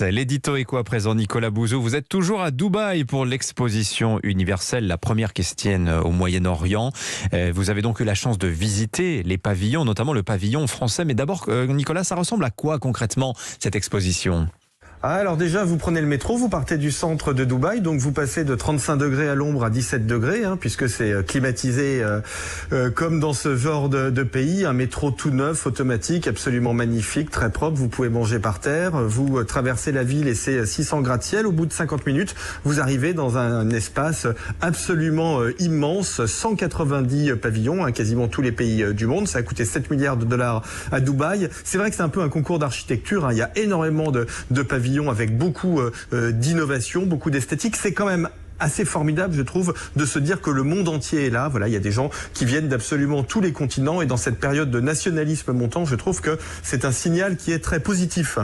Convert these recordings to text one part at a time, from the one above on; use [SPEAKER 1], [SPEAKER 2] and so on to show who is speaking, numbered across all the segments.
[SPEAKER 1] L'édito Éco à présent, Nicolas Bouzou. Vous êtes toujours à Dubaï pour l'exposition universelle, la première qui se tienne au Moyen-Orient. Vous avez donc eu la chance de visiter les pavillons, notamment le pavillon français. Mais d'abord, Nicolas, ça ressemble à quoi concrètement cette exposition ?
[SPEAKER 2] Alors déjà, vous prenez le métro, vous partez du centre de Dubaï, donc vous passez de 35 degrés à l'ombre à 17 degrés, puisque c'est climatisé comme dans ce genre de pays. Un métro tout neuf, automatique, absolument magnifique, très propre. Vous pouvez manger par terre, vous traversez la ville et c'est 600 gratte-ciel. Au bout de 50 minutes, vous arrivez dans un espace absolument immense, 190 pavillons, quasiment tous les pays du monde. Ça a coûté 7 milliards de dollars à Dubaï. C'est vrai que c'est un peu un concours d'architecture. Il y a énormément de pavillons avec beaucoup d'innovation, beaucoup d'esthétique. C'est quand même assez formidable, je trouve, de se dire que le monde entier est là. Voilà, il y a des gens qui viennent d'absolument tous les continents et dans cette période de nationalisme montant, je trouve que c'est un signal qui est très positif.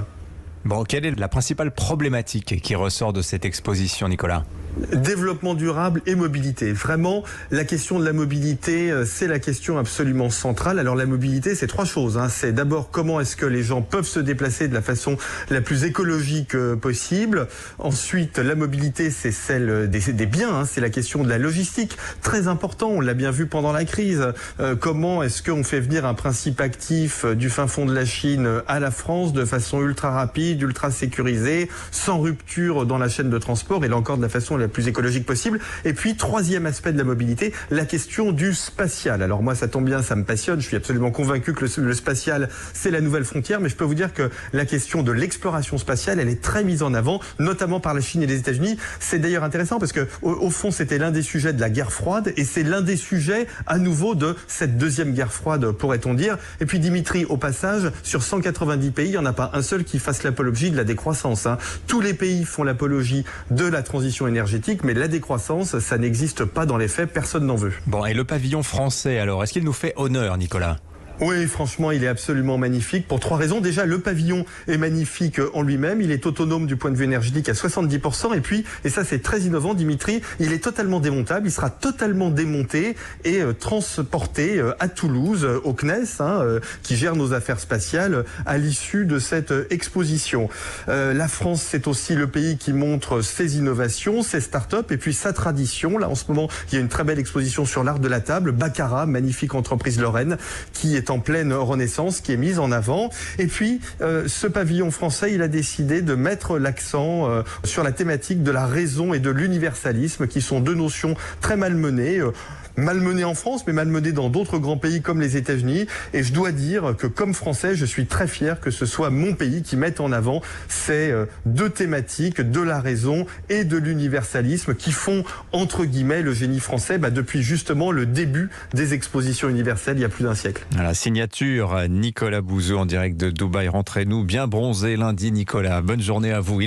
[SPEAKER 1] Bon, quelle est la principale problématique qui ressort de cette exposition, Nicolas ?
[SPEAKER 2] Développement durable et mobilité. Vraiment, la question de la mobilité, c'est la question absolument centrale. Alors la mobilité, c'est trois choses. C'est d'abord comment est-ce que les gens peuvent se déplacer de la façon la plus écologique possible. Ensuite, la mobilité, c'est celle des biens. C'est la question de la logistique. Très important, on l'a bien vu pendant la crise. Comment est-ce qu'on fait venir un principe actif du fin fond de la Chine à la France de façon ultra rapide, ultra sécurisée, sans rupture dans la chaîne de transport, et là encore de la façon la plus écologique possible. Et puis, troisième aspect de la mobilité, la question du spatial. Alors moi, ça tombe bien, ça me passionne. Je suis absolument convaincu que le spatial, c'est la nouvelle frontière. Mais je peux vous dire que la question de l'exploration spatiale, elle est très mise en avant, notamment par la Chine et les États-Unis. C'est d'ailleurs intéressant parce que, au fond, c'était l'un des sujets de la guerre froide et c'est l'un des sujets, à nouveau, de cette deuxième guerre froide, pourrait-on dire. Et puis, Dimitri, au passage, sur 190 pays, il n'y en a pas un seul qui fasse l'apologie de la décroissance. Tous les pays font l'apologie de la transition énergétique, mais la décroissance, ça n'existe pas dans les faits, personne n'en veut.
[SPEAKER 1] Bon, et le pavillon français, alors, est-ce qu'il nous fait honneur, Nicolas ?
[SPEAKER 2] Oui, franchement, il est absolument magnifique pour trois raisons. Déjà, le pavillon est magnifique en lui-même. Il est autonome du point de vue énergétique à 70%. Et puis, et ça c'est très innovant, Dimitri, il est totalement démontable. Il sera totalement démonté et transporté à Toulouse, au CNES, qui gère nos affaires spatiales, à l'issue de cette exposition. La France, c'est aussi le pays qui montre ses innovations, ses startups et puis sa tradition. Là, en ce moment, il y a une très belle exposition sur l'art de la table. Baccarat, magnifique entreprise lorraine, qui est en pleine renaissance, qui est mise en avant. Et puis, ce pavillon français, il a décidé de mettre l'accent sur la thématique de la raison et de l'universalisme, qui sont deux notions très malmenées. Malmené en France, mais malmené dans d'autres grands pays comme les États-Unis. Et je dois dire que comme Français, je suis très fier que ce soit mon pays qui mette en avant ces deux thématiques, de la raison et de l'universalisme, qui font, entre guillemets, le génie français depuis justement le début des expositions universelles il y a plus d'un siècle.
[SPEAKER 1] La signature, Nicolas Bouzou en direct de Dubaï. Rentrez-nous bien bronzé lundi, Nicolas. Bonne journée à vous.